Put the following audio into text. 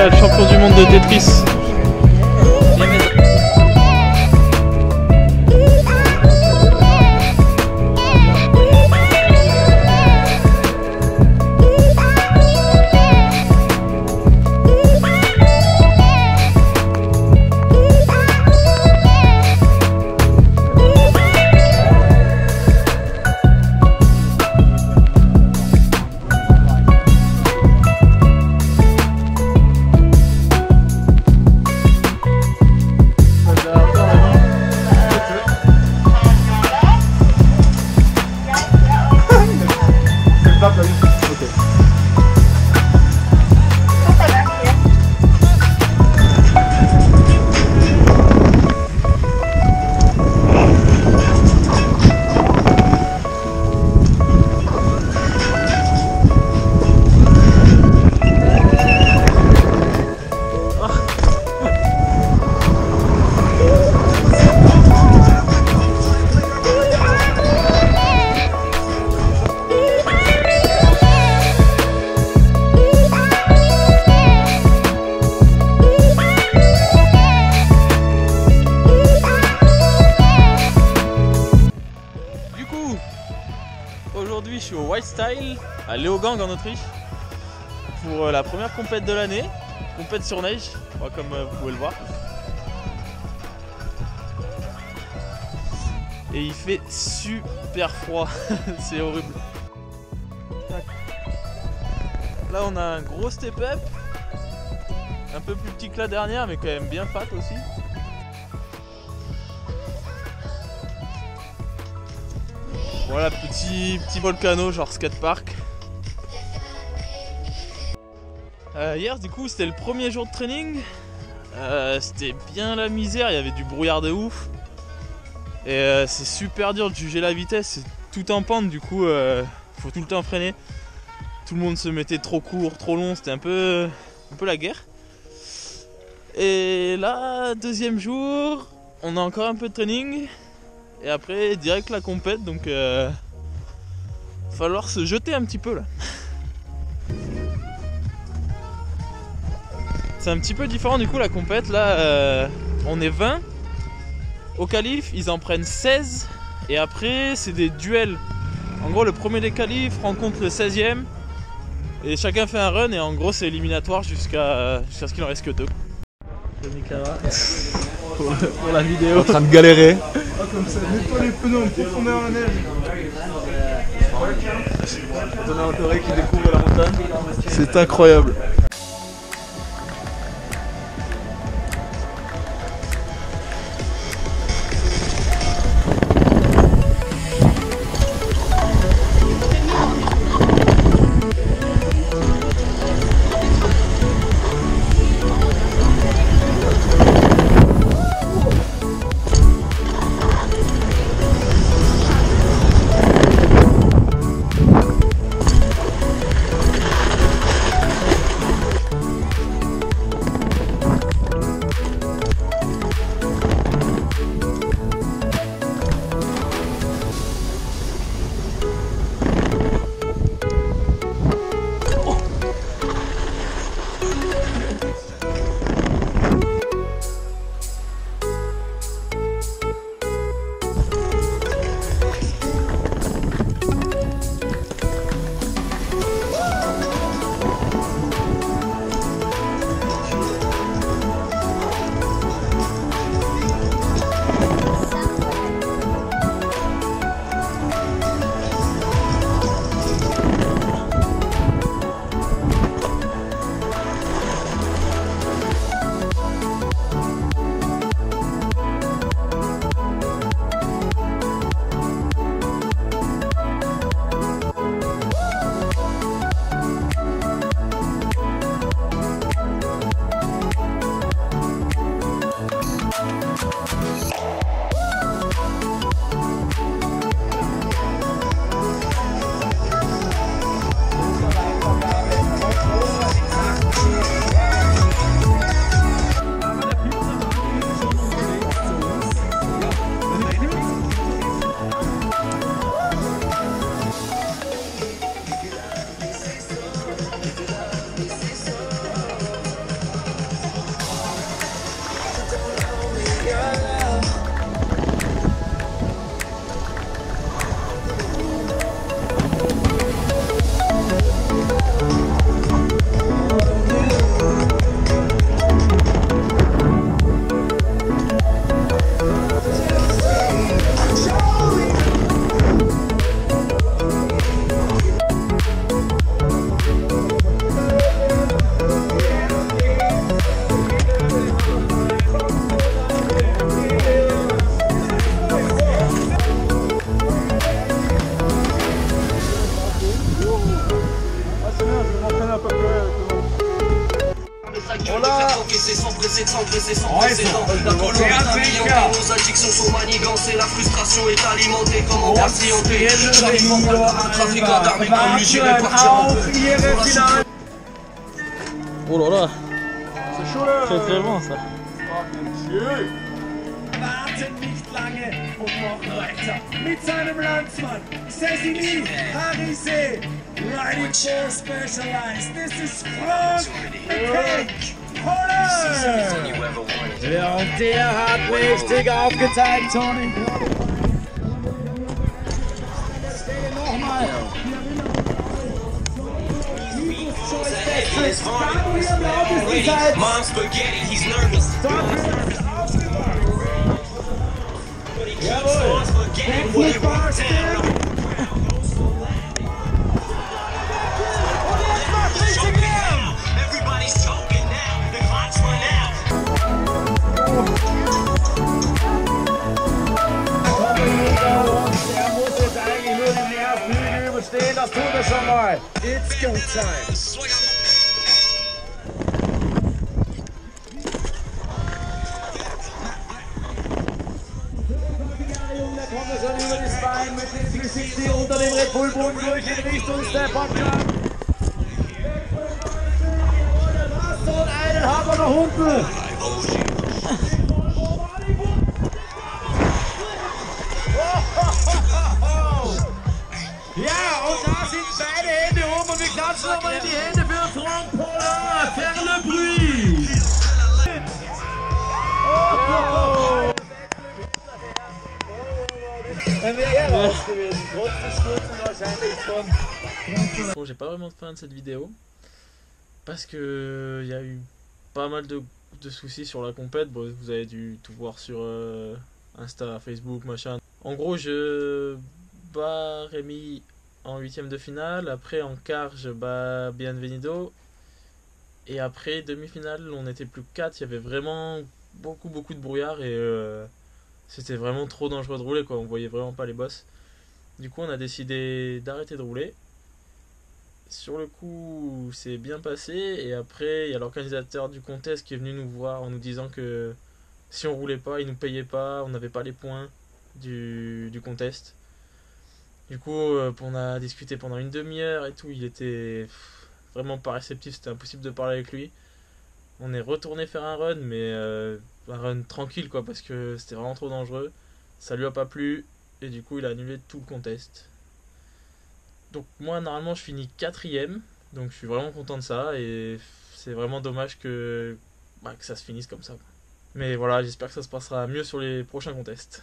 Pascal, champion du monde de Tetris. Aujourd'hui je suis au White Style à Leogang en Autriche pour la première compète de l'année, compète sur neige, comme vous pouvez le voir. Et il fait super froid, c'est horrible. Là on a un gros step-up, un peu plus petit que la dernière mais quand même bien fat aussi. Voilà, petit volcano genre skatepark. Hier du coup c'était le premier jour de training. C'était bien la misère, il y avait du brouillard de ouf. Et c'est super dur de juger la vitesse, c'est tout en pente du coup faut tout le temps freiner. Tout le monde se mettait trop court, trop long, c'était un peu la guerre. Et là, deuxième jour, on a encore un peu de training. Et après direct la compète, donc falloir se jeter un petit peu là. C'est un petit peu différent du coup la compète là, on est 20. Au qualif ils en prennent 16 et après c'est des duels. En gros le premier des qualifs rencontre le 16e et chacun fait un run et en gros c'est éliminatoire jusqu'à ce qu'il en reste que 2. Pour la vidéo. En train de galérer. Ah, comme ça, nettoie les pneus en profondeur la neige. On a un Toré qui découvre la montagne. C'est incroyable. pressé, sans pressé, sans pressé, sans précédent. La colonne est amiantée, nos addictions sont manigancées, la frustration est alimentée comme en patienté. J'arrive en balle comme un trafiquant d'armes, comme lui j'irai partir en feu. Oh là là, c'est chaud là. Très très bon ça. Warten nicht lange und machen weiter mit seinem Landsmann Sesimi Harise, riding for Specialized. This is Frank Cake Holler. Ja, und der hat richtig aufgezeigt, Tony. Nochmal. Mom's spaghetti, he's nervous. Jawohl. Everybody's choking now. The clock's run out. Er muss jetzt eigentlich nur den ersten Hügel überstehen, das tut er schon mal. It's go time. Der kommt schon über das Bein mit dem 360 unter dem Red Bull Boden durch in Richtung Step-Up-Jump. Und einen haben wir noch unten. Ja, und da sind beide Hände oben und wir klatschen nochmal in die Hände für Franck Pollard. Faire le bruit. Bon, j'ai pas vraiment faim de cette vidéo parce que il y a eu pas mal de soucis sur la compète. Bon, vous avez dû tout voir sur Insta, Facebook, machin. En gros, je bats Rémi en 8ème de finale. Après, en quart, je bats Bienvenido. Et après, demi-finale, on était plus que 4. Il y avait vraiment beaucoup de brouillard et c'était vraiment trop dangereux de rouler, quoi. On voyait vraiment pas les bosses. Du coup, on a décidé d'arrêter de rouler. Sur le coup, c'est bien passé. Et après, il y a l'organisateur du contest qui est venu nous voir en nous disant que si on roulait pas, il nous payait pas, on n'avait pas les points du contest. Du coup, on a discuté pendant une demi-heure et tout. Il était vraiment pas réceptif, c'était impossible de parler avec lui. On est retourné faire un run, mais un run tranquille, quoi, parce que c'était vraiment trop dangereux. Ça lui a pas plu et du coup, il a annulé tout le contest. Donc moi, normalement, je finis 4ème, donc je suis vraiment content de ça et c'est vraiment dommage que ça se finisse comme ça. Mais voilà, j'espère que ça se passera mieux sur les prochains contests.